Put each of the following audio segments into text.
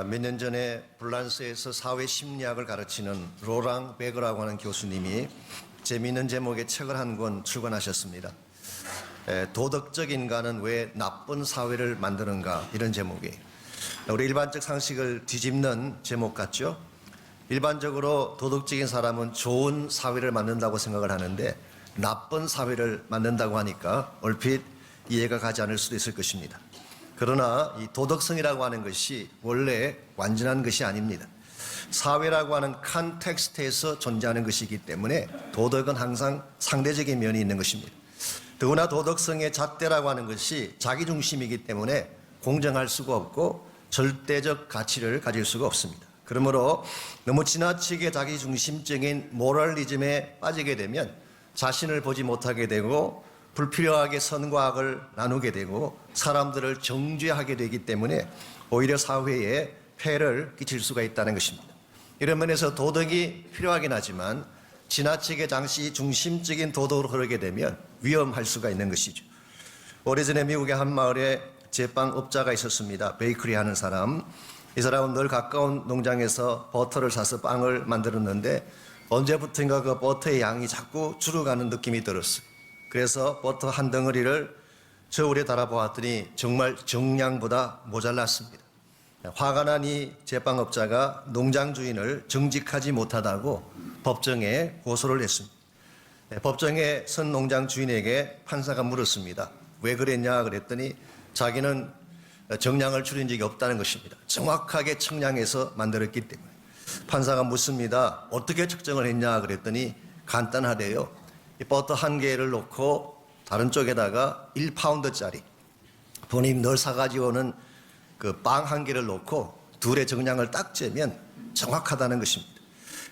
몇 년 전에 불란서에서 사회 심리학을 가르치는 로랑 베거라고 하는 교수님이 재미있는 제목의 책을 한 권 출간하셨습니다. 도덕적 인간은 왜 나쁜 사회를 만드는가, 이런 제목이에요. 우리 일반적 상식을 뒤집는 제목 같죠? 일반적으로 도덕적인 사람은 좋은 사회를 만든다고 생각을 하는데 나쁜 사회를 만든다고 하니까 얼핏 이해가 가지 않을 수도 있을 것입니다. 그러나 이 도덕성이라고 하는 것이 원래 완전한 것이 아닙니다. 사회라고 하는 컨텍스트에서 존재하는 것이기 때문에 도덕은 항상 상대적인 면이 있는 것입니다. 더구나 도덕성의 잣대라고 하는 것이 자기중심이기 때문에 공정할 수가 없고 절대적 가치를 가질 수가 없습니다. 그러므로 너무 지나치게 자기중심적인 모럴리즘에 빠지게 되면 자신을 보지 못하게 되고 불필요하게 선과 악을 나누게 되고 사람들을 정죄하게 되기 때문에 오히려 사회에 폐를 끼칠 수가 있다는 것입니다. 이런 면에서 도덕이 필요하긴 하지만 지나치게 당시 중심적인 도덕으로 흐르게 되면 위험할 수가 있는 것이죠. 오래전에 미국의 한 마을에 제빵업자가 있었습니다. 베이커리 하는 사람. 이 사람은 늘 가까운 농장에서 버터를 사서 빵을 만들었는데 언제부턴가 그 버터의 양이 자꾸 줄어가는 느낌이 들었어요. 그래서 버터 한 덩어리를 저울에 달아보았더니 정말 정량보다 모자랐습니다. 화가 난 이 제빵업자가 농장 주인을 정직하지 못하다고 법정에 고소를 했습니다. 법정에 선 농장 주인에게 판사가 물었습니다. 왜 그랬냐 그랬더니 자기는 정량을 줄인 적이 없다는 것입니다. 정확하게 측량해서 만들었기 때문에. 판사가 묻습니다. 어떻게 측정을 했냐 그랬더니 간단하대요. 이 버터 한 개를 놓고 다른 쪽에다가 1파운드짜리 본인 늘 사가지고 오는 그 빵 한 개를 놓고 둘의 정량을 딱 재면 정확하다는 것입니다.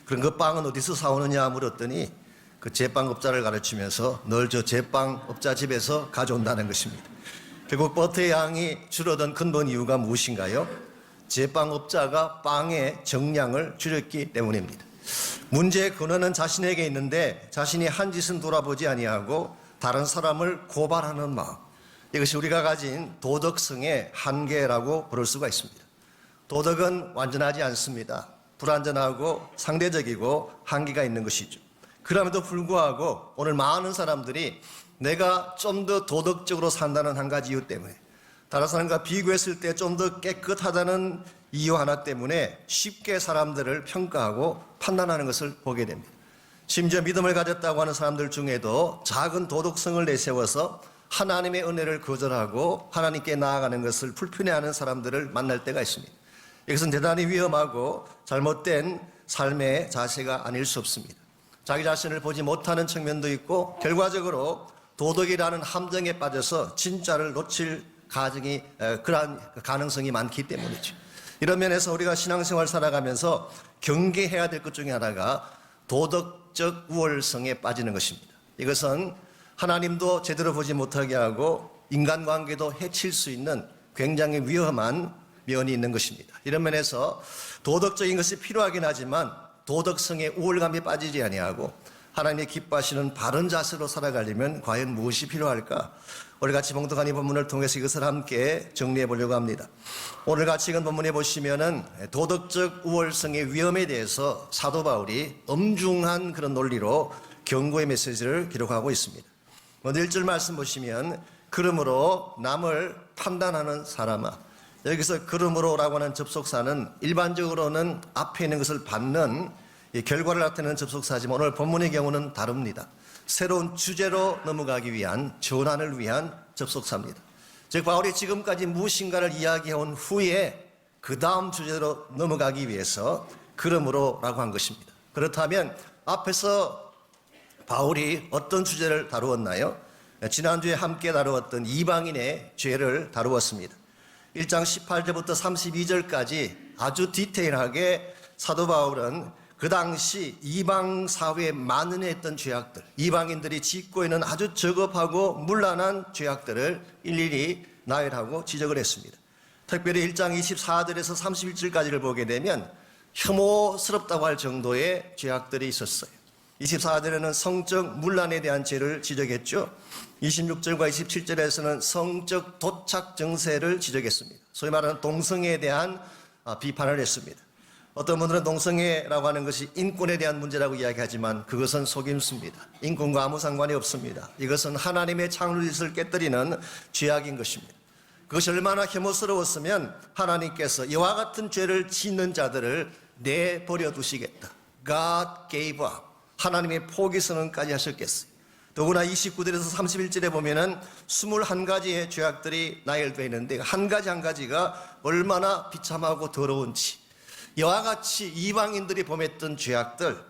그럼 그 빵은 어디서 사오느냐 물었더니 그 제빵업자를 가르치면서 늘 저 제빵업자 집에서 가져온다는 것입니다. 결국 버터의 양이 줄어든 근본 이유가 무엇인가요? 제빵업자가 빵의 정량을 줄였기 때문입니다. 문제의 근원은 자신에게 있는데 자신이 한 짓은 돌아보지 아니하고 다른 사람을 고발하는 마음, 이것이 우리가 가진 도덕성의 한계라고 부를 수가 있습니다. 도덕은 완전하지 않습니다. 불완전하고 상대적이고 한계가 있는 것이죠. 그럼에도 불구하고 오늘 많은 사람들이 내가 좀 더 도덕적으로 산다는 한 가지 이유 때문에, 다른 사람과 비교했을 때 좀 더 깨끗하다는 이유 하나 때문에 쉽게 사람들을 평가하고 판단하는 것을 보게 됩니다. 심지어 믿음을 가졌다고 하는 사람들 중에도 작은 도덕성을 내세워서 하나님의 은혜를 거절하고 하나님께 나아가는 것을 불편해하는 사람들을 만날 때가 있습니다. 이것은 대단히 위험하고 잘못된 삶의 자세가 아닐 수 없습니다. 자기 자신을 보지 못하는 측면도 있고 결과적으로 도덕이라는 함정에 빠져서 진짜를 놓칠 그러한 가능성이 많기 때문이죠. 이런 면에서 우리가 신앙생활 살아가면서 경계해야 될 것 중에 하나가 도덕적 우월성에 빠지는 것입니다. 이것은 하나님도 제대로 보지 못하게 하고 인간관계도 해칠 수 있는 굉장히 위험한 면이 있는 것입니다. 이런 면에서 도덕적인 것이 필요하긴 하지만 도덕성의 우월감에 빠지지 아니하고 하나님이 기뻐하시는 바른 자세로 살아가려면 과연 무엇이 필요할까? 오늘 같이 봉독한 이 본문을 통해서 이것을 함께 정리해 보려고 합니다. 오늘 같이 읽은 본문에 보시면은 도덕적 우월성의 위험에 대해서 사도 바울이 엄중한 그런 논리로 경고의 메시지를 기록하고 있습니다. 먼저 1절 말씀 보시면 그러므로 남을 판단하는 사람아, 여기서 그러므로라고 하는 접속사는 일반적으로는 앞에 있는 것을 받는 이 결과를 나타내는 접속사지만 오늘 본문의 경우는 다릅니다. 새로운 주제로 넘어가기 위한 전환을 위한 접속사입니다. 즉 바울이 지금까지 무엇인가를 이야기해온 후에 그 다음 주제로 넘어가기 위해서 그러므로라고 한 것입니다. 그렇다면 앞에서 바울이 어떤 주제를 다루었나요? 지난주에 함께 다루었던 이방인의 죄를 다루었습니다. 1장 18절부터 32절까지 아주 디테일하게 사도 바울은 그 당시 이방 사회에 만연했던 죄악들, 이방인들이 짓고 있는 아주 저급하고 문란한 죄악들을 일일이 나열하고 지적을 했습니다. 특별히 1장 24절에서 31절까지를 보게 되면 혐오스럽다고 할 정도의 죄악들이 있었어요. 24절에는 성적 문란에 대한 죄를 지적했죠. 26절과 27절에서는 성적 도착 증세를 지적했습니다. 소위 말하는 동성애에 대한 비판을 했습니다. 어떤 분들은 동성애라고 하는 것이 인권에 대한 문제라고 이야기하지만 그것은 속임수입니다. 인권과 아무 상관이 없습니다. 이것은 하나님의 창조짓을 깨뜨리는 죄악인 것입니다. 그것이 얼마나 혐오스러웠으면 하나님께서 이와 같은 죄를 짓는 자들을 내버려 두시겠다. God gave up. 하나님의 포기 선언까지 하셨겠어요. 더구나 29절에서 31절에 보면은 21가지의 죄악들이 나열되어 있는데 한 가지 한 가지가 얼마나 비참하고 더러운지, 이와 같이 이방인들이 범했던 죄악들,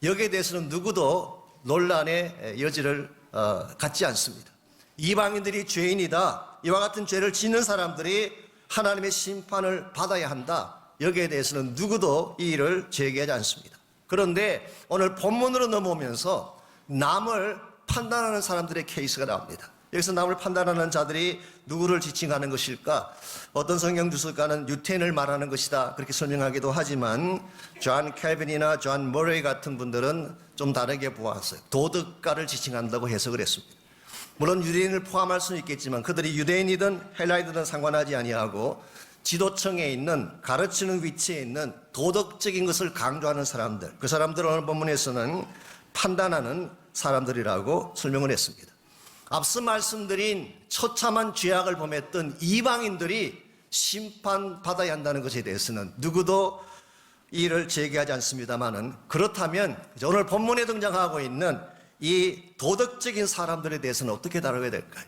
여기에 대해서는 누구도 논란의 여지를 갖지 않습니다. 이방인들이 죄인이다, 이와 같은 죄를 짓는 사람들이 하나님의 심판을 받아야 한다, 여기에 대해서는 누구도 이 일을 제기하지 않습니다. 그런데 오늘 본문으로 넘어오면서 남을 판단하는 사람들의 케이스가 나옵니다. 여기서 남을 판단하는 자들이 누구를 지칭하는 것일까? 어떤 성경 주석가는 유태인을 말하는 것이다, 그렇게 설명하기도 하지만 존 캘빈이나 존 머레이 같은 분들은 좀 다르게 보았어요. 도덕가를 지칭한다고 해석을 했습니다. 물론 유대인을 포함할 수는 있겠지만 그들이 유대인이든 헬라이든 상관하지 아니하고 지도층에 있는, 가르치는 위치에 있는 도덕적인 것을 강조하는 사람들, 그 사람들을 오늘 본문에서는 판단하는 사람들이라고 설명을 했습니다. 앞서 말씀드린 처참한 죄악을 범했던 이방인들이 심판받아야 한다는 것에 대해서는 누구도 이를 제기하지 않습니다만은, 그렇다면 오늘 본문에 등장하고 있는 이 도덕적인 사람들에 대해서는 어떻게 다뤄야 될까요?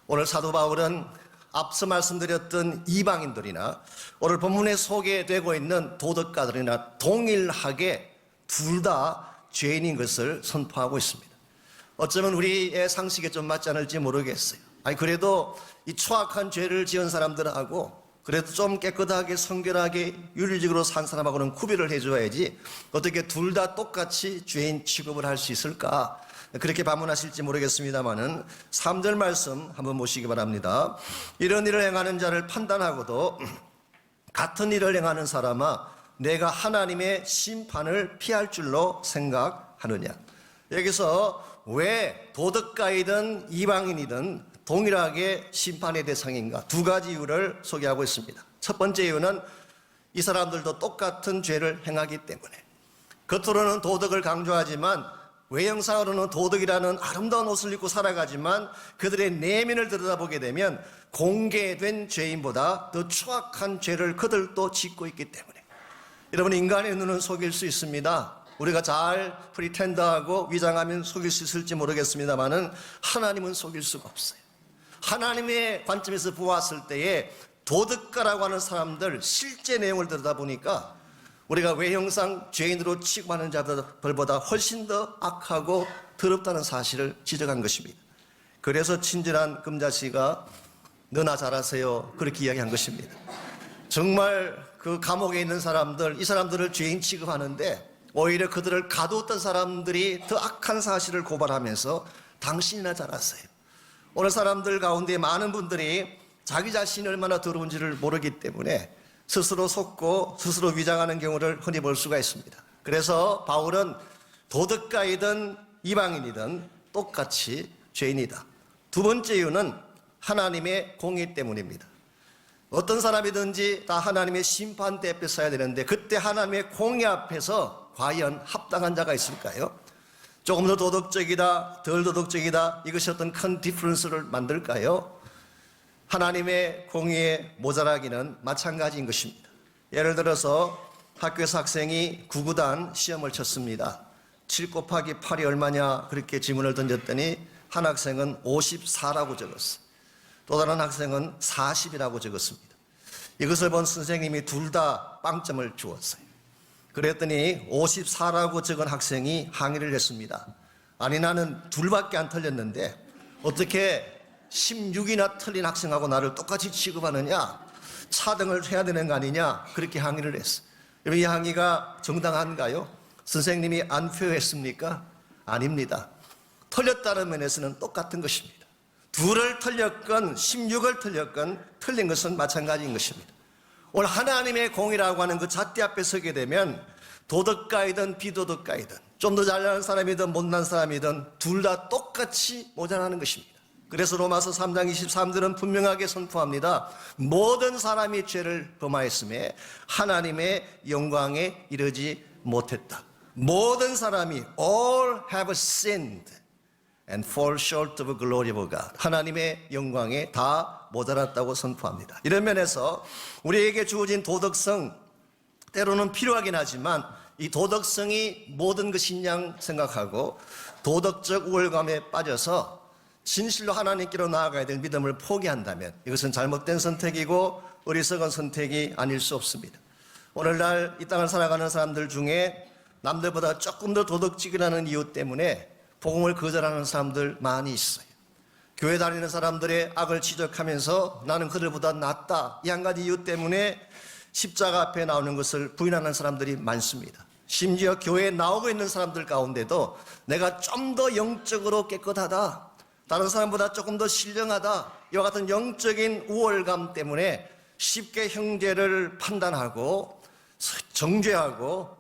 오늘 사도 바울은 앞서 말씀드렸던 이방인들이나 오늘 본문에 소개되고 있는 도덕가들이나 동일하게 둘 다 죄인인 것을 선포하고 있습니다. 어쩌면 우리의 상식에 좀 맞지 않을지 모르겠어요. 아니 그래도 이 추악한 죄를 지은 사람들하고 그래도 좀 깨끗하게 성결하게 윤리적으로 산 사람하고는 구별을 해줘야지 어떻게 둘 다 똑같이 죄인 취급을 할 수 있을까? 그렇게 반문하실지 모르겠습니다만은 3절 말씀 한번 보시기 바랍니다. 이런 일을 행하는 자를 판단하고도 같은 일을 행하는 사람아 내가 하나님의 심판을 피할 줄로 생각하느냐. 여기서 왜 도덕가이든 이방인이든 동일하게 심판의 대상인가, 두 가지 이유를 소개하고 있습니다. 첫 번째 이유는 이 사람들도 똑같은 죄를 행하기 때문에, 겉으로는 도덕을 강조하지만 외형상으로는 도덕이라는 아름다운 옷을 입고 살아가지만 그들의 내면을 들여다보게 되면 공개된 죄인보다 더 추악한 죄를 그들도 짓고 있기 때문에, 여러분, 인간의 눈은 속일 수 있습니다. 우리가 잘 프리텐더하고 위장하면 속일 수 있을지 모르겠습니다만은 하나님은 속일 수가 없어요. 하나님의 관점에서 보았을 때에 도덕가라고 하는 사람들 실제 내용을 들여다보니까 우리가 외형상 죄인으로 취급하는 자들보다 훨씬 더 악하고 더럽다는 사실을 지적한 것입니다. 그래서 친절한 금자씨가 너나 잘하세요, 그렇게 이야기한 것입니다. 정말 그 감옥에 있는 사람들, 이 사람들을 죄인 취급하는데 오히려 그들을 가두었던 사람들이 더 악한 사실을 고발하면서 당신이나 잘하세요. 오늘 사람들 가운데 많은 분들이 자기 자신이 얼마나 더러운지를 모르기 때문에 스스로 속고 스스로 위장하는 경우를 흔히 볼 수가 있습니다. 그래서 바울은 도덕가이든 이방인이든 똑같이 죄인이다. 두 번째 이유는 하나님의 공의 때문입니다. 어떤 사람이든지 다 하나님의 심판대 앞에 서야 되는데 그때 하나님의 공의 앞에서 과연 합당한 자가 있을까요? 조금 더 도덕적이다, 덜 도덕적이다, 이것이 어떤 큰 디퍼런스를 만들까요? 하나님의 공의에 모자라기는 마찬가지인 것입니다. 예를 들어서 학교에서 학생이 구구단 시험을 쳤습니다. 7 곱하기 8이 얼마냐 그렇게 질문을 던졌더니 한 학생은 54라고 적었어요. 또 다른 학생은 40이라고 적었습니다. 이것을 본 선생님이 둘 다 빵점을 주었어요. 그랬더니 54라고 적은 학생이 항의를 했습니다. 아니 나는 둘밖에 안 틀렸는데 어떻게 16이나 틀린 학생하고 나를 똑같이 취급하느냐, 차등을 해야 되는 거 아니냐, 그렇게 항의를 했어요. 이 항의가 정당한가요? 선생님이 안 표했습니까? 아닙니다. 틀렸다는 면에서는 똑같은 것입니다. 둘을 틀렸건 16을 틀렸건 틀린 것은 마찬가지인 것입니다. 오늘 하나님의 공의라고 하는 그 잣대 앞에 서게 되면 도덕가이든 비도덕가이든 좀 더 잘나는 사람이든 못난 사람이든 둘 다 똑같이 모자라는 것입니다. 그래서 로마서 3장 23절은 분명하게 선포합니다. 모든 사람이 죄를 범하였음에 하나님의 영광에 이르지 못했다. 모든 사람이 all have sinned and fall short of glory of God. 하나님의 영광에 다 모자랐다고 선포합니다. 이런 면에서 우리에게 주어진 도덕성, 때로는 필요하긴 하지만 이 도덕성이 모든 것인 양 생각하고 도덕적 우월감에 빠져서 진실로 하나님께로 나아가야 될 믿음을 포기한다면 이것은 잘못된 선택이고 어리석은 선택이 아닐 수 없습니다. 오늘날 이 땅을 살아가는 사람들 중에 남들보다 조금 더 도덕적이라는 이유 때문에 복음을 거절하는 사람들 많이 있어요. 교회 다니는 사람들의 악을 지적하면서 나는 그들보다 낫다, 이 한 가지 이유 때문에 십자가 앞에 나오는 것을 부인하는 사람들이 많습니다. 심지어 교회에 나오고 있는 사람들 가운데도 내가 좀 더 영적으로 깨끗하다, 다른 사람보다 조금 더 신령하다, 이와 같은 영적인 우월감 때문에 쉽게 형제를 판단하고 정죄하고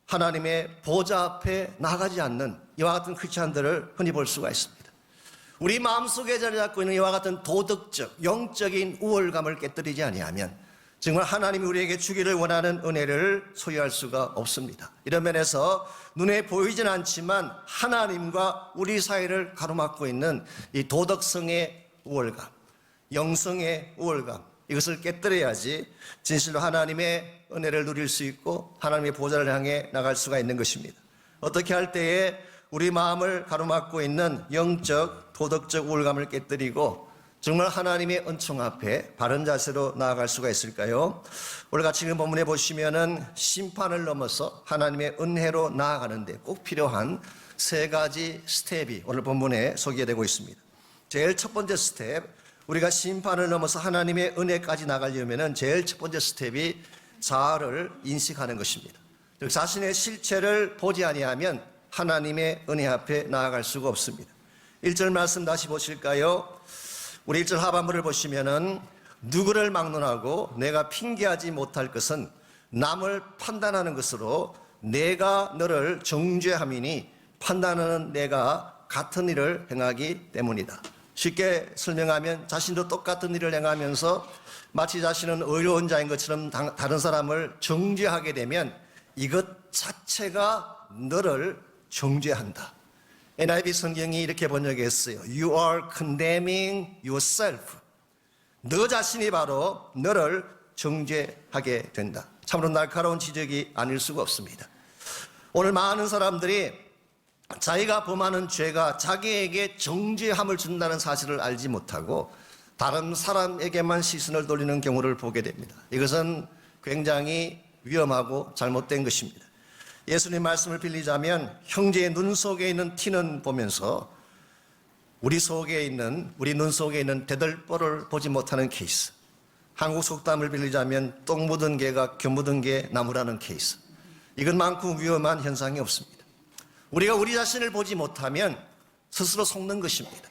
하나님의 보좌 앞에 나가지 않는 이와 같은 크리스찬들을 흔히 볼 수가 있습니다. 우리 마음속에 자리 잡고 있는 이와 같은 도덕적, 영적인 우월감을 깨뜨리지 아니하면 정말 하나님이 우리에게 주기를 원하는 은혜를 소유할 수가 없습니다. 이런 면에서 눈에 보이진 않지만 하나님과 우리 사이를 가로막고 있는 이 도덕성의 우월감, 영성의 우월감, 이것을 깨뜨려야지 진실로 하나님의 은혜를 누릴 수 있고 하나님의 보좌를 향해 나갈 수가 있는 것입니다. 어떻게 할 때에 우리 마음을 가로막고 있는 영적, 도덕적 우월감을 깨뜨리고 정말 하나님의 은총 앞에 바른 자세로 나아갈 수가 있을까요? 오늘 같이 읽은 본문에 보시면은 심판을 넘어서 하나님의 은혜로 나아가는데 꼭 필요한 세 가지 스텝이 오늘 본문에 소개되고 있습니다. 제일 첫 번째 스텝, 우리가 심판을 넘어서 하나님의 은혜까지 나가려면은 제일 첫 번째 스텝이 자아를 인식하는 것입니다. 즉 자신의 실체를 보지 아니하면 하나님의 은혜 앞에 나아갈 수가 없습니다. 1절 말씀 다시 보실까요? 우리 1절 하반부를 보시면은 누구를 막론하고 내가 핑계하지 못할 것은 남을 판단하는 것으로 내가 너를 정죄함이니 판단하는 내가 같은 일을 행하기 때문이다. 쉽게 설명하면 자신도 똑같은 일을 행하면서 마치 자신은 의로운 자인 것처럼 다른 사람을 정죄하게 되면 이것 자체가 너를 정죄한다. NIV 성경이 이렇게 번역했어요. You are condemning yourself. 너 자신이 바로 너를 정죄하게 된다. 참으로 날카로운 지적이 아닐 수가 없습니다. 오늘 많은 사람들이 자기가 범하는 죄가 자기에게 정죄함을 준다는 사실을 알지 못하고 다른 사람에게만 시선을 돌리는 경우를 보게 됩니다. 이것은 굉장히 위험하고 잘못된 것입니다. 예수님 말씀을 빌리자면 형제의 눈 속에 있는 티는 보면서 우리 눈 속에 있는 대들보를 보지 못하는 케이스. 한국 속담을 빌리자면 똥 묻은 개가 겨 묻은 개 나무라는 케이스. 이것만큼 위험한 현상이 없습니다. 우리가 우리 자신을 보지 못하면 스스로 속는 것입니다.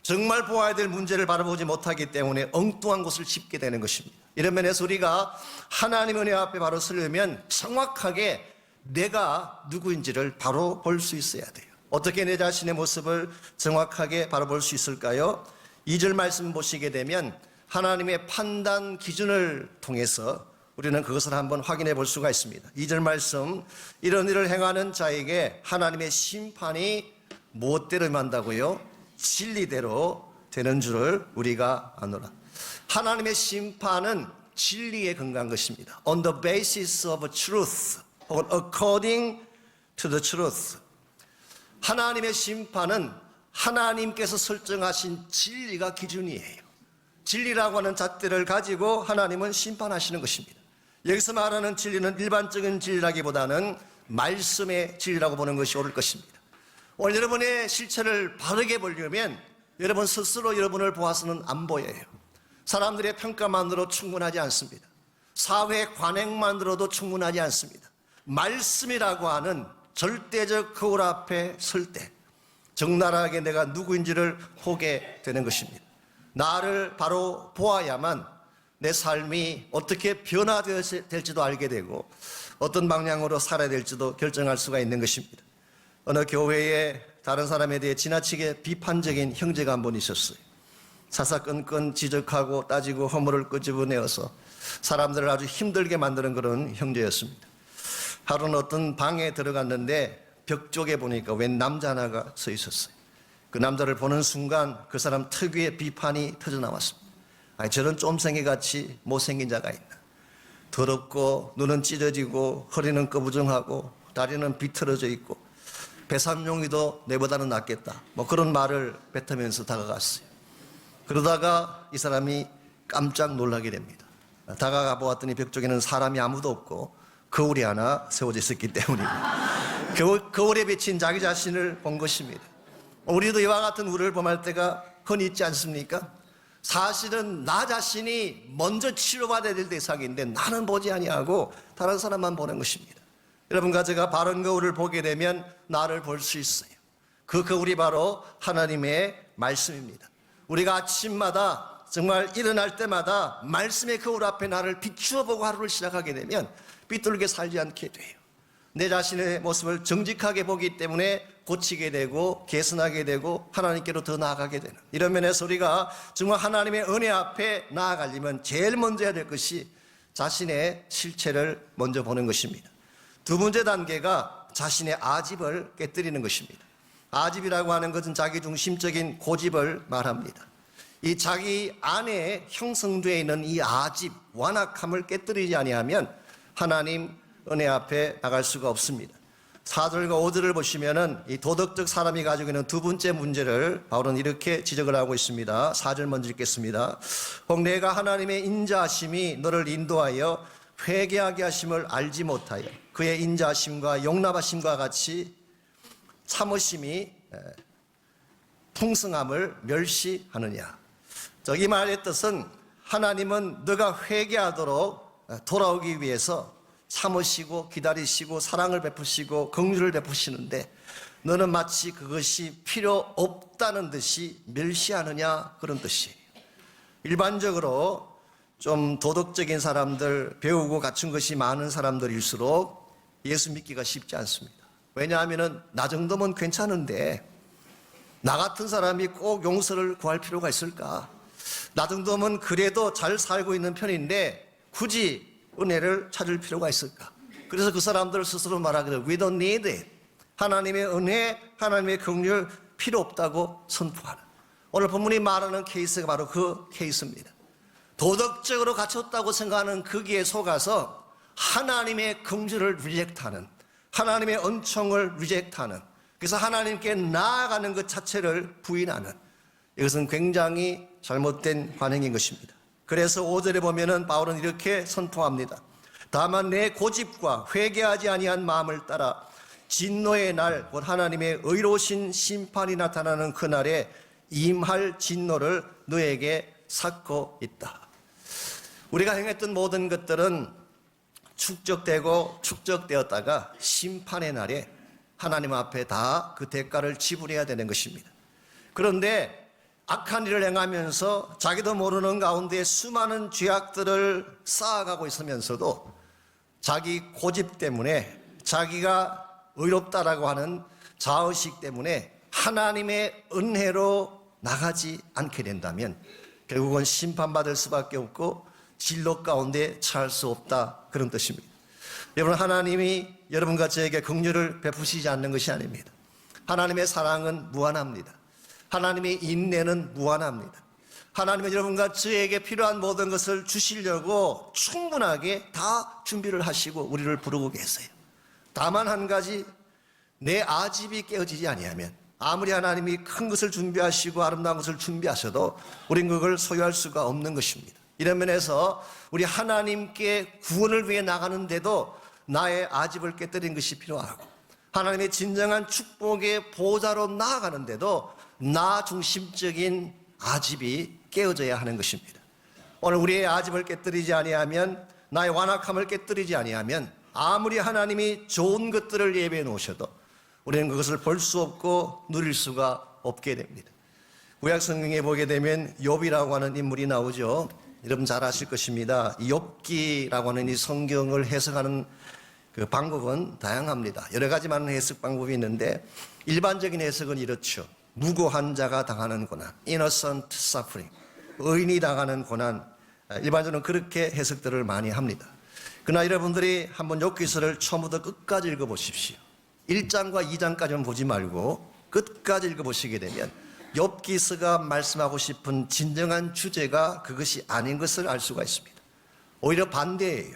정말 보아야 될 문제를 바라보지 못하기 때문에 엉뚱한 곳을 짚게 되는 것입니다. 이런 면에서 우리가 하나님 은혜 앞에 바로 서려면 정확하게 내가 누구인지를 바로 볼 수 있어야 돼요. 어떻게 내 자신의 모습을 정확하게 바로 볼 수 있을까요? 2절 말씀 보시게 되면 하나님의 판단 기준을 통해서 우리는 그것을 한번 확인해 볼 수가 있습니다. 2절 말씀, 이런 일을 행하는 자에게 하나님의 심판이 무엇대로 임한다고요? 진리대로 되는 줄을 우리가 아노라. 하나님의 심판은 진리에 근거한 것입니다. On the basis of truth, 혹은 according to the truth. 하나님의 심판은 하나님께서 설정하신 진리가 기준이에요. 진리라고 하는 잣대를 가지고 하나님은 심판하시는 것입니다. 여기서 말하는 진리는 일반적인 진리라기보다는 말씀의 진리라고 보는 것이 옳을 것입니다. 오늘 여러분의 실체를 바르게 보려면 여러분 스스로 여러분을 보아서는 안 보여요. 사람들의 평가만으로 충분하지 않습니다. 사회 관행만으로도 충분하지 않습니다. 말씀이라고 하는 절대적 거울 앞에 설 때 적나라하게 내가 누구인지를 보게 되는 것입니다. 나를 바로 보아야만 내 삶이 어떻게 변화될지도 알게 되고 어떤 방향으로 살아야 될지도 결정할 수가 있는 것입니다. 어느 교회에 다른 사람에 대해 지나치게 비판적인 형제가 한 분 있었어요. 사사건건 지적하고 따지고 허물을 끄집어내어서 사람들을 아주 힘들게 만드는 그런 형제였습니다. 하루는 어떤 방에 들어갔는데 벽 쪽에 보니까 웬 남자 하나가 서 있었어요. 그 남자를 보는 순간 그 사람 특유의 비판이 터져나왔습니다. 아니, 저런 쫌생이같이 못생긴 자가 있나. 더럽고 눈은 찢어지고 허리는 꺼부정하고 다리는 비틀어져 있고 배삼룡이도 내보다는 낫겠다. 뭐 그런 말을 뱉으면서 다가갔어요. 그러다가 이 사람이 깜짝 놀라게 됩니다. 다가가 보았더니 벽 쪽에는 사람이 아무도 없고 거울이 하나 세워져 있었기 때문입니다. 거울에 비친 자기 자신을 본 것입니다. 우리도 이와 같은 우리를 범할 때가 흔히 있지 않습니까? 사실은 나 자신이 먼저 치료받아야 될 대상인데 나는 보지 아니하고 다른 사람만 보는 것입니다. 여러분과 제가 바른 거울을 보게 되면 나를 볼 수 있어요. 그 거울이 바로 하나님의 말씀입니다. 우리가 아침마다 정말 일어날 때마다 말씀의 거울 앞에 나를 비추어 보고 하루를 시작하게 되면 삐뚤게 살지 않게 돼요. 내 자신의 모습을 정직하게 보기 때문에 고치게 되고 개선하게 되고 하나님께로 더 나아가게 되는 이런 면에서 우리가 정말 하나님의 은혜 앞에 나아가려면 제일 먼저 해야 될 것이 자신의 실체를 먼저 보는 것입니다. 두 번째 단계가 자신의 아집을 깨뜨리는 것입니다. 아집이라고 하는 것은 자기중심적인 고집을 말합니다. 이 자기 안에 형성되어 있는 이 아집, 완악함을 깨뜨리지 아니하면 하나님 은혜 앞에 나갈 수가 없습니다. 4절과 5절을 보시면은 이 도덕적 사람이 가지고 있는 두 번째 문제를 바울은 이렇게 지적을 하고 있습니다. 4절 먼저 읽겠습니다. 혹 내가 하나님의 인자하심이 너를 인도하여 회개하게 하심을 알지 못하여 그의 인자하심과 용납하심과 같이 참으심이 풍성함을 멸시하느냐. 이 말의 뜻은 하나님은 너가 회개하도록 돌아오기 위해서 참으시고 기다리시고 사랑을 베푸시고 긍휼을 베푸시는데 너는 마치 그것이 필요 없다는 듯이 멸시하느냐 그런 뜻이에요. 일반적으로 좀 도덕적인 사람들, 배우고 갖춘 것이 많은 사람들일수록 예수 믿기가 쉽지 않습니다. 왜냐하면 나 정도면 괜찮은데 나 같은 사람이 꼭 용서를 구할 필요가 있을까? 나 정도면 그래도 잘 살고 있는 편인데 굳이 은혜를 찾을 필요가 있을까? 그래서 그 사람들 스스로 말하기를 We don't need it. 하나님의 은혜, 하나님의 긍휼 필요 없다고 선포하는 오늘 본문이 말하는 케이스가 바로 그 케이스입니다. 도덕적으로 갖췄다고 생각하는 거기에 속아서 하나님의 긍휼을 리젝트하는 하나님의 은총을 리젝트하는 그래서 하나님께 나아가는 것 자체를 부인하는 이것은 굉장히 잘못된 관행인 것입니다. 그래서 5절에 보면은 바울은 이렇게 선포합니다. 다만 내 고집과 회개하지 아니한 마음을 따라 진노의 날 곧 하나님의 의로우신 심판이 나타나는 그날에 임할 진노를 너에게 삭고 있다. 우리가 행했던 모든 것들은 축적되고 축적되었다가 심판의 날에 하나님 앞에 다 그 대가를 지불해야 되는 것입니다. 그런데 악한 일을 행하면서 자기도 모르는 가운데 수많은 죄악들을 쌓아가고 있으면서도 자기 고집 때문에 자기가 의롭다라고 하는 자의식 때문에 하나님의 은혜로 나가지 않게 된다면 결국은 심판받을 수밖에 없고 진로 가운데 처할 수 없다 그런 뜻입니다. 여러분 하나님이 여러분과 저에게 긍휼을 베푸시지 않는 것이 아닙니다. 하나님의 사랑은 무한합니다. 하나님의 인내는 무한합니다. 하나님은 여러분과 저에게 필요한 모든 것을 주시려고 충분하게 다 준비를 하시고 우리를 부르고 계세요. 다만 한 가지 내 아집이 깨어지지 아니하면 아무리 하나님이 큰 것을 준비하시고 아름다운 것을 준비하셔도 우린 그걸 소유할 수가 없는 것입니다. 이런 면에서 우리 하나님께 구원을 위해 나가는데도 나의 아집을 깨뜨린 것이 필요하고 하나님의 진정한 축복의 보좌로 나아가는데도 나 중심적인 아집이 깨어져야 하는 것입니다. 오늘 우리의 아집을 깨뜨리지 아니하면 나의 완악함을 깨뜨리지 아니하면 아무리 하나님이 좋은 것들을 예배해 놓으셔도 우리는 그것을 볼 수 없고 누릴 수가 없게 됩니다. 구약 성경에 보게 되면 욥이라고 하는 인물이 나오죠. 여러분 잘 아실 것입니다. 욥기라고 하는 이 성경을 해석하는 그 방법은 다양합니다. 여러 가지 많은 해석 방법이 있는데 일반적인 해석은 이렇죠. 무고한 자가 당하는 고난, innocent suffering, 의인이 당하는 고난, 일반적으로 그렇게 해석들을 많이 합니다. 그러나 여러분들이 한번 욥기서를 처음부터 끝까지 읽어보십시오. 1장과 2장까지만 보지 말고 끝까지 읽어보시게 되면 욥기서가 말씀하고 싶은 진정한 주제가 그것이 아닌 것을 알 수가 있습니다. 오히려 반대예요.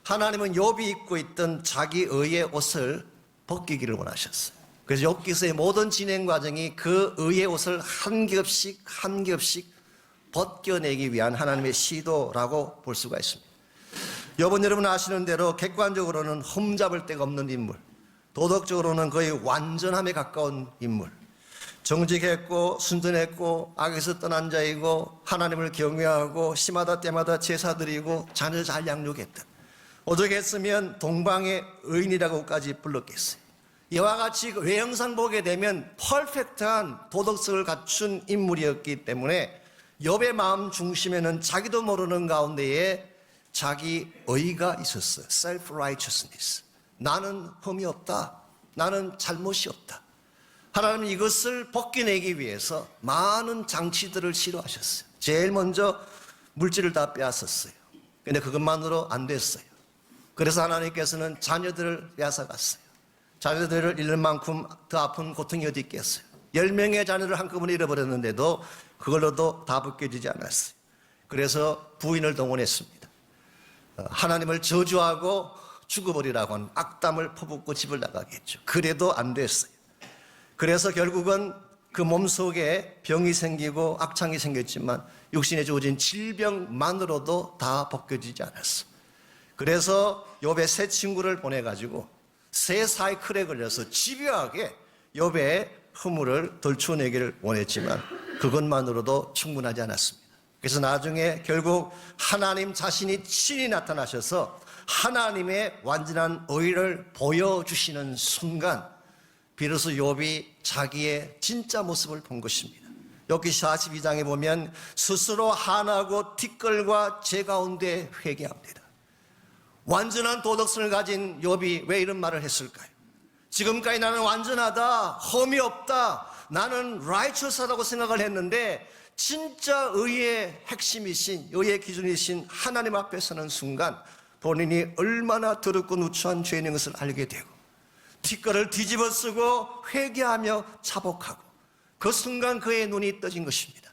하나님은 욥이 입고 있던 자기 의의 옷을 벗기기를 원하셨어요. 그래서 욥기서의 모든 진행 과정이 그 의의 옷을 한 겹씩 한 겹씩 벗겨내기 위한 하나님의 시도라고 볼 수가 있습니다. 욥은 여러분 아시는 대로 객관적으로는 흠잡을 데가 없는 인물, 도덕적으로는 거의 완전함에 가까운 인물, 정직했고 순전했고 악에서 떠난 자이고 하나님을 경외하고 시마다 때마다 제사 드리고 자녀 잘 양육했다. 오죽했으면 동방의 의인이라고까지 불렀겠어요. 이와 같이 외형상 보게 되면 퍼펙트한 도덕성을 갖춘 인물이었기 때문에 욥의 마음 중심에는 자기도 모르는 가운데에 자기 의가 있었어요. self-righteousness. 나는 흠이 없다. 나는 잘못이 없다. 하나님은 이것을 벗겨내기 위해서 많은 장치들을 시도하셨어요. 제일 먼저 물질을 다 빼앗았어요. 근데 그것만으로 안 됐어요. 그래서 하나님께서는 자녀들을 빼앗아갔어요. 자녀들을 잃는 만큼 더 아픈 고통이 어디 있겠어요. 10명의 자녀를 한꺼번에 잃어버렸는데도 그걸로도 다 벗겨지지 않았어요. 그래서 부인을 동원했습니다. 하나님을 저주하고 죽어버리라고 하는 악담을 퍼붓고 집을 나가겠죠. 그래도 안 됐어요. 그래서 결국은 그 몸속에 병이 생기고 악창이 생겼지만 육신에 주어진 질병만으로도 다 벗겨지지 않았어. 그래서 욥의 세 친구를 보내가지고 세 사이클에 걸려서 집요하게 욥의 허물을 덜쳐내기를 원했지만 그것만으로도 충분하지 않았습니다. 그래서 나중에 결국 하나님 자신이 친히 나타나셔서 하나님의 완전한 의를 보여주시는 순간 비로소 욥이 자기의 진짜 모습을 본 것입니다. 욥기 42장에 보면 스스로 한하고 티끌과 제 가운데 회개합니다. 완전한 도덕성을 가진 욥이 왜 이런 말을 했을까요? 지금까지 나는 완전하다, 흠이 없다, 나는 righteous하다고 생각을 했는데 진짜 의의 핵심이신, 의의 기준이신 하나님 앞에 서는 순간 본인이 얼마나 더럽고 누추한 죄인인 것을 알게 되고 티끌을 뒤집어 쓰고 회개하며 자복하고 그 순간 그의 눈이 떠진 것입니다.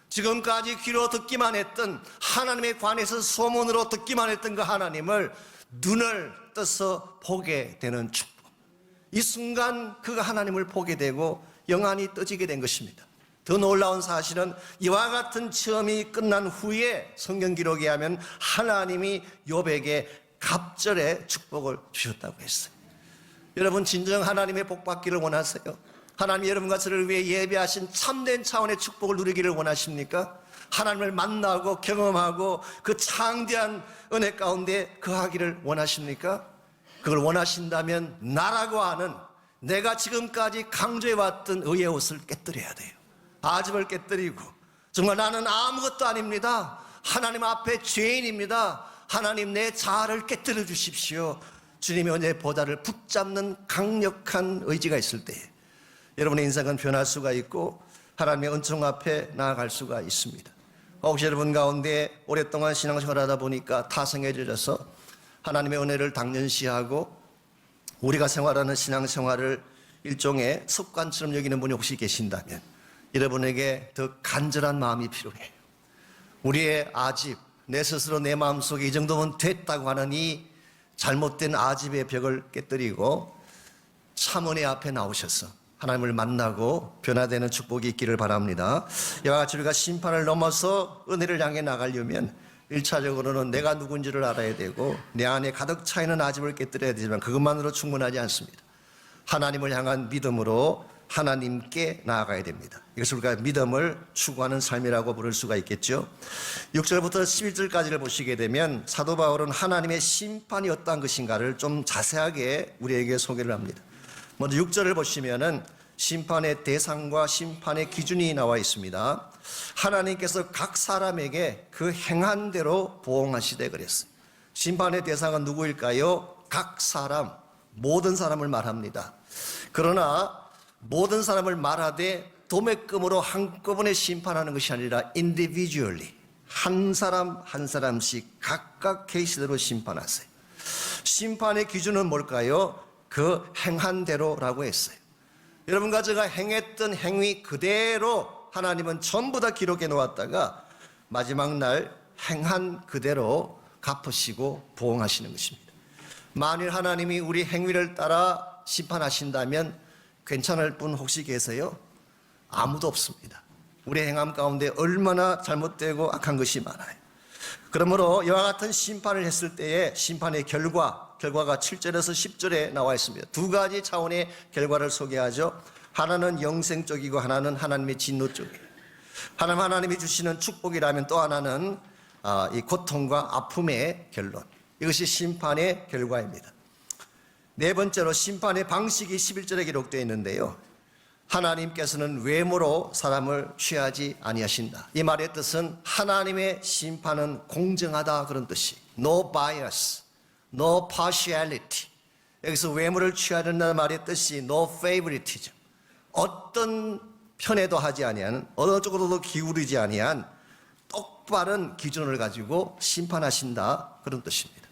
지금까지 귀로 듣기만 했던 하나님에 관해서 소문으로 듣기만 했던 그 하나님을 눈을 떠서 보게 되는 축복. 이 순간 그가 하나님을 보게 되고 영안이 떠지게 된 것입니다. 더 놀라운 사실은 이와 같은 체험이 끝난 후에 성경 기록에 하면 하나님이 욥에게 갑절의 축복을 주셨다고 했어요. 여러분 진정 하나님의 복 받기를 원하세요? 하나님 여러분과 저를 위해 예배하신 참된 차원의 축복을 누리기를 원하십니까? 하나님을 만나고 경험하고 그 창대한 은혜 가운데 거하기를 원하십니까? 그걸 원하신다면 나라고 하는 내가 지금까지 강조해왔던 의의 옷을 깨뜨려야 돼요. 아집을 깨뜨리고 정말 나는 아무것도 아닙니다. 하나님 앞에 죄인입니다. 하나님 내 자아를 깨뜨려 주십시오. 주님의 은혜의 보좌를 붙잡는 강력한 의지가 있을 때 여러분의 인생은 변할 수가 있고 하나님의 은총 앞에 나아갈 수가 있습니다. 혹시 여러분 가운데 오랫동안 신앙생활하다 보니까 타성에 젖어서 하나님의 은혜를 당연시하고 우리가 생활하는 신앙생활을 일종의 습관처럼 여기는 분이 혹시 계신다면 여러분에게 더 간절한 마음이 필요해요. 우리의 아집, 내 스스로 내 마음속에 이 정도면 됐다고 하는 이 잘못된 아집의 벽을 깨뜨리고 참 은혜 앞에 나오셔서 하나님을 만나고 변화되는 축복이 있기를 바랍니다. 이와 같이 우리가 심판을 넘어서 은혜를 향해 나가려면 1차적으로는 내가 누군지를 알아야 되고 내 안에 가득 차 있는 아집을 깨뜨려야 되지만 그것만으로 충분하지 않습니다. 하나님을 향한 믿음으로 하나님께 나아가야 됩니다. 이것을 우리가 믿음을 추구하는 삶이라고 부를 수가 있겠죠. 6절부터 11절까지를 보시게 되면 사도 바울은 하나님의 심판이 어떠한 것인가를 좀 자세하게 우리에게 소개를 합니다. 먼저 6절을 보시면은 심판의 대상과 심판의 기준이 나와 있습니다. 하나님께서 각 사람에게 그 행한 대로 보응하시되 그랬어요. 심판의 대상은 누구일까요? 각 사람, 모든 사람을 말합니다. 그러나 모든 사람을 말하되 도매금으로 한꺼번에 심판하는 것이 아니라 individually 한 사람 한 사람씩 각각 케이스대로 심판하세요. 심판의 기준은 뭘까요? 그 행한 대로라고 했어요. 여러분과 제가 행했던 행위 그대로 하나님은 전부 다 기록해 놓았다가 마지막 날 행한 그대로 갚으시고 보응하시는 것입니다. 만일 하나님이 우리 행위를 따라 심판하신다면 괜찮을 분 혹시 계세요? 아무도 없습니다. 우리 행함 가운데 얼마나 잘못되고 악한 것이 많아요. 그러므로 이와 같은 심판을 했을 때의 심판의 결과가 7절에서 10절에 나와 있습니다. 두 가지 차원의 결과를 소개하죠. 하나는 영생 쪽이고 하나는 하나님의 진노 쪽이에요. 하나님이 주시는 축복이라면 또 하나는 이 고통과 아픔의 결론. 이것이 심판의 결과입니다. 네 번째로 심판의 방식이 11절에 기록되어 있는데요. 하나님께서는 외모로 사람을 취하지 아니하신다. 이 말의 뜻은 하나님의 심판은 공정하다 그런 뜻이. No bias, no partiality. 여기서 외모를 취하는다는 말의 뜻이 no favoritism. 어떤 편에도 하지 아니한, 어느 쪽으로도 기울이지 아니한 똑바른 기준을 가지고 심판하신다 그런 뜻입니다.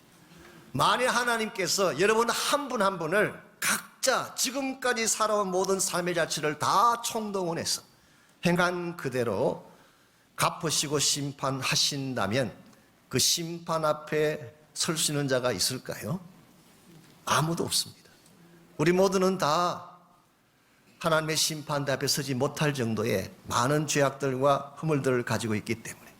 만일 하나님께서 여러분 한 분 한 분을 각자 지금까지 살아온 모든 삶의 자취를 다 총동원해서 행한 그대로 갚으시고 심판하신다면 그 심판 앞에 설 수 있는 자가 있을까요? 아무도 없습니다. 우리 모두는 다 하나님의 심판대 앞에 서지 못할 정도의 많은 죄악들과 허물들을 가지고 있기 때문에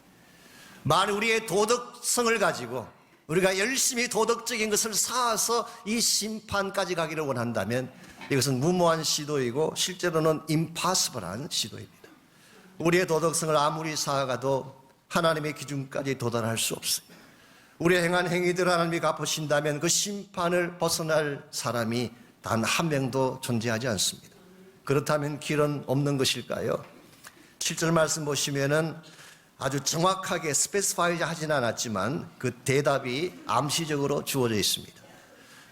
만일 우리의 도덕성을 가지고 우리가 열심히 도덕적인 것을 쌓아서 이 심판까지 가기를 원한다면 이것은 무모한 시도이고 실제로는 임파서블한 시도입니다. 우리의 도덕성을 아무리 쌓아가도 하나님의 기준까지 도달할 수 없어요. 우리의 행한 행위들 하나님이 갚으신다면 그 심판을 벗어날 사람이 단 한 명도 존재하지 않습니다. 그렇다면 길은 없는 것일까요? 7절 말씀 보시면은 아주 정확하게 스페시파이 하지는 않았지만 그 대답이 암시적으로 주어져 있습니다.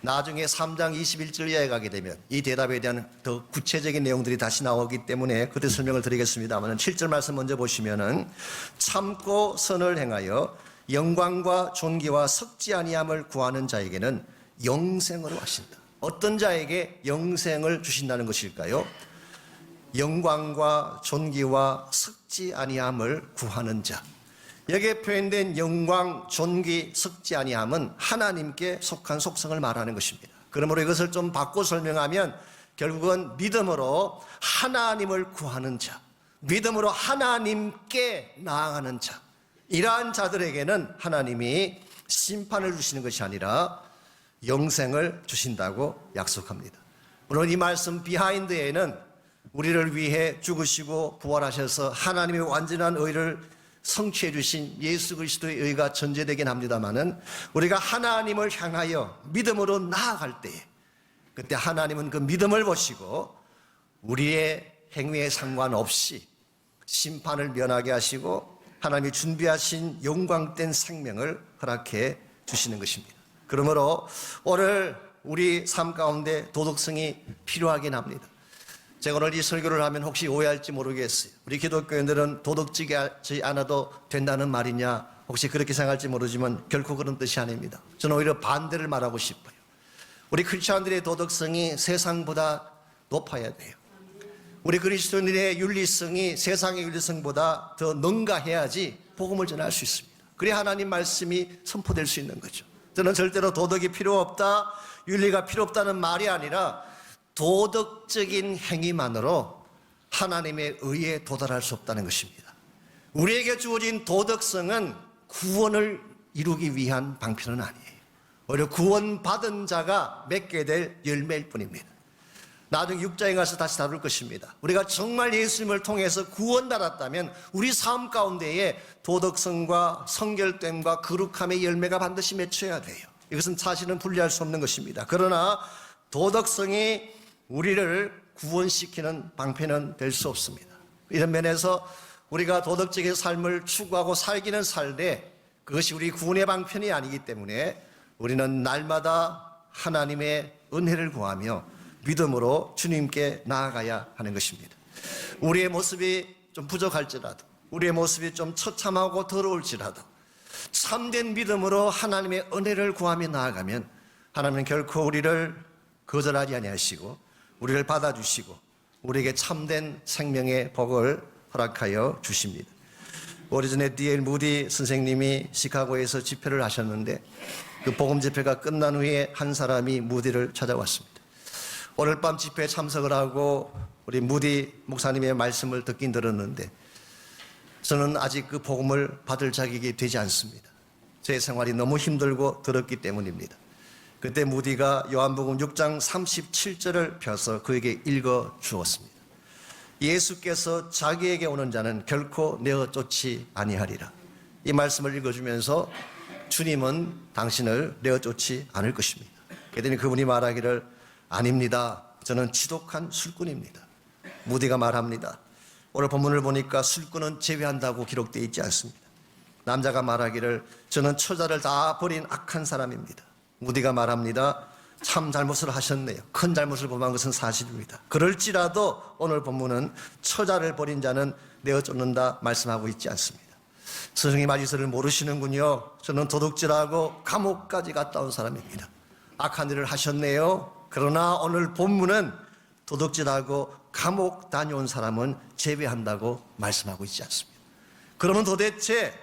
나중에 3장 21절 이하에 가게 되면 이 대답에 대한 더 구체적인 내용들이 다시 나오기 때문에 그때 설명을 드리겠습니다만 7절 말씀 먼저 보시면은 참고 선을 행하여 영광과 존귀와 썩지 아니함을 구하는 자에게는 영생으로 하신다. 어떤 자에게 영생을 주신다는 것일까요? 영광과 존귀와 썩지 아니함을 구하는 자. 여기에 표현된 영광, 존귀, 썩지 아니함은 하나님께 속한 속성을 말하는 것입니다. 그러므로 이것을 좀 바꿔 설명하면 결국은 믿음으로 하나님을 구하는 자, 믿음으로 하나님께 나아가는 자, 이러한 자들에게는 하나님이 심판을 주시는 것이 아니라 영생을 주신다고 약속합니다. 물론 이 말씀 비하인드에는 우리를 위해 죽으시고 부활하셔서 하나님의 완전한 의를 성취해 주신 예수 그리스도의 의가 전제되긴 합니다마는 우리가 하나님을 향하여 믿음으로 나아갈 때에 그때 하나님은 그 믿음을 보시고 우리의 행위에 상관없이 심판을 면하게 하시고 하나님이 준비하신 영광된 생명을 허락해 주시는 것입니다. 그러므로 오늘 우리 삶 가운데 도덕성이 필요하긴 합니다. 제가 오늘 이 설교를 하면 혹시 오해할지 모르겠어요. 우리 기독교인들은 도덕적이지 않아도 된다는 말이냐, 혹시 그렇게 생각할지 모르지만 결코 그런 뜻이 아닙니다. 저는 오히려 반대를 말하고 싶어요. 우리 크리스천들의 도덕성이 세상보다 높아야 돼요. 우리 그리스도인들의 윤리성이 세상의 윤리성보다 더 능가해야지 복음을 전할 수 있습니다. 그래야 하나님 말씀이 선포될 수 있는 거죠. 저는 절대로 도덕이 필요 없다, 윤리가 필요 없다는 말이 아니라 도덕적인 행위만으로 하나님의 의에 도달할 수 없다는 것입니다. 우리에게 주어진 도덕성은 구원을 이루기 위한 방편은 아니에요. 오히려 구원받은 자가 맺게 될 열매일 뿐입니다. 나중에 6장에 가서 다시 다룰 것입니다. 우리가 정말 예수님을 통해서 구원받았다면 우리 삶 가운데에 도덕성과 성결됨과 거룩함의 열매가 반드시 맺혀야 돼요. 이것은 사실은 분리할 수 없는 것입니다. 그러나 도덕성이 우리를 구원시키는 방편은 될 수 없습니다. 이런 면에서 우리가 도덕적인 삶을 추구하고 살기는 살되 그것이 우리 구원의 방편이 아니기 때문에 우리는 날마다 하나님의 은혜를 구하며 믿음으로 주님께 나아가야 하는 것입니다. 우리의 모습이 좀 부족할지라도, 우리의 모습이 좀 처참하고 더러울지라도 참된 믿음으로 하나님의 은혜를 구하며 나아가면 하나님은 결코 우리를 거절하지 아니하시고 우리를 받아주시고 우리에게 참된 생명의 복을 허락하여 주십니다. 오래전에 D.L. 무디 선생님이 시카고에서 집회를 하셨는데 그 복음 집회가 끝난 후에 한 사람이 무디를 찾아왔습니다. 오늘 밤 집회에 참석을 하고 우리 무디 목사님의 말씀을 듣긴 들었는데 저는 아직 그 복음을 받을 자격이 되지 않습니다. 제 생활이 너무 힘들고 더럽기 때문입니다. 그때 무디가 요한복음 6장 37절을 펴서 그에게 읽어 주었습니다. 예수께서 자기에게 오는 자는 결코 내어 쫓지 아니하리라. 이 말씀을 읽어주면서 주님은 당신을 내어 쫓지 않을 것입니다. 그랬더니 그분이 말하기를 아닙니다. 저는 지독한 술꾼입니다. 무디가 말합니다. 오늘 본문을 보니까 술꾼은 제외한다고 기록되어 있지 않습니다. 남자가 말하기를 저는 처자를 다 버린 악한 사람입니다. 무디가 말합니다. 참 잘못을 하셨네요. 큰 잘못을 범한 것은 사실입니다. 그럴지라도 오늘 본문은 처자를 버린 자는 내어 쫓는다 말씀하고 있지 않습니다. 스승의 말씀을 모르시는군요. 저는 도둑질하고 감옥까지 갔다 온 사람입니다. 악한 일을 하셨네요. 그러나 오늘 본문은 도둑질하고 감옥 다녀온 사람은 제외한다고 말씀하고 있지 않습니다. 그러면 도대체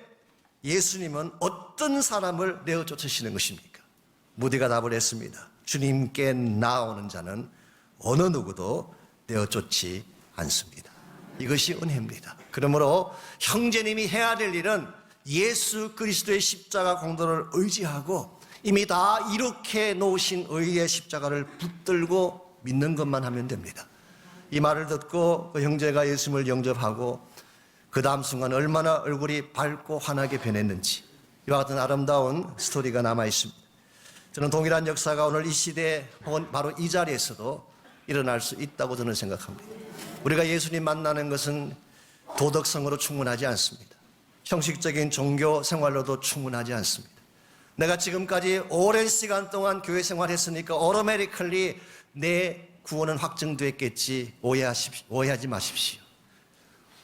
예수님은 어떤 사람을 내어 쫓으시는 것입니까? 무디가 답을 했습니다. 주님께 나오는 자는 어느 누구도 내어 쫓지 않습니다. 이것이 은혜입니다. 그러므로 형제님이 해야 될 일은 예수 그리스도의 십자가 공로를 의지하고 이미 다 이렇게 놓으신 의의 십자가를 붙들고 믿는 것만 하면 됩니다. 이 말을 듣고 그 형제가 예수님을 영접하고 그 다음 순간 얼마나 얼굴이 밝고 환하게 변했는지 이와 같은 아름다운 스토리가 남아 있습니다. 저는 동일한 역사가 오늘 이 시대에 혹은 바로 이 자리에서도 일어날 수 있다고 저는 생각합니다. 우리가 예수님 만나는 것은 도덕성으로 충분하지 않습니다. 형식적인 종교 생활로도 충분하지 않습니다. 내가 지금까지 오랜 시간 동안 교회 생활했으니까 automatically 내 구원은 확정됐겠지 오해하지 마십시오.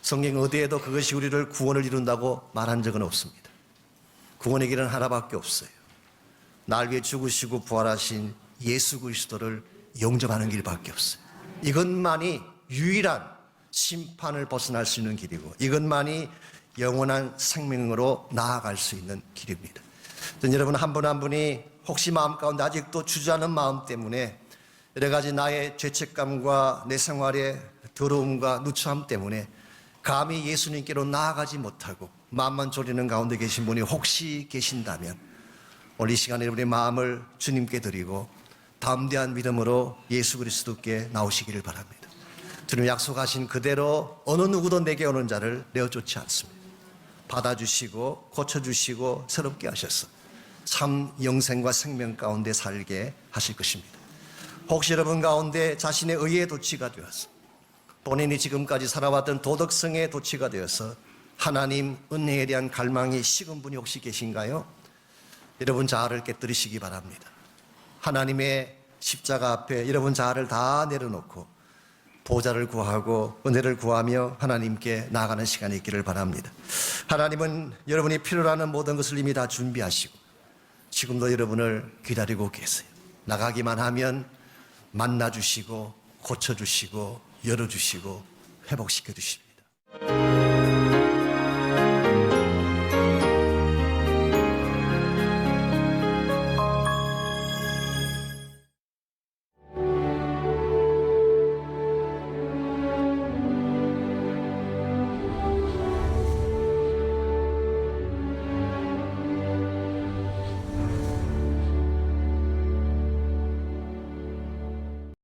성경 어디에도 그것이 우리를 구원을 이룬다고 말한 적은 없습니다. 구원의 길은 하나밖에 없어요. 날 위해 죽으시고 부활하신 예수 그리스도를 영접하는 길밖에 없어요. 이것만이 유일한 심판을 벗어날 수 있는 길이고 이것만이 영원한 생명으로 나아갈 수 있는 길입니다. 여러분 한 분 한 분이 혹시 마음 가운데 아직도 주저하는 마음 때문에 여러 가지 나의 죄책감과 내 생활의 더러움과 누추함 때문에 감히 예수님께로 나아가지 못하고 마음만 졸이는 가운데 계신 분이 혹시 계신다면 오늘 이 시간에 우리의 마음을 주님께 드리고 담대한 믿음으로 예수 그리스도께 나오시기를 바랍니다. 주님 약속하신 그대로 어느 누구도 내게 오는 자를 내어 쫓지 않습니다. 받아주시고 고쳐주시고 새롭게 하셔서 참 영생과 생명 가운데 살게 하실 것입니다. 혹시 여러분 가운데 자신의 의의 도취가 되어서 본인이 지금까지 살아왔던 도덕성의 도취가 되어서 하나님 은혜에 대한 갈망이 식은 분이 혹시 계신가요? 여러분 자아를 깨뜨리시기 바랍니다. 하나님의 십자가 앞에 여러분 자아를 다 내려놓고 보좌를 구하고 은혜를 구하며 하나님께 나아가는 시간이 있기를 바랍니다. 하나님은 여러분이 필요로 하는 모든 것을 이미 다 준비하시고 지금도 여러분을 기다리고 계세요. 나가기만 하면 만나주시고 고쳐주시고 열어주시고 회복시켜주십니다.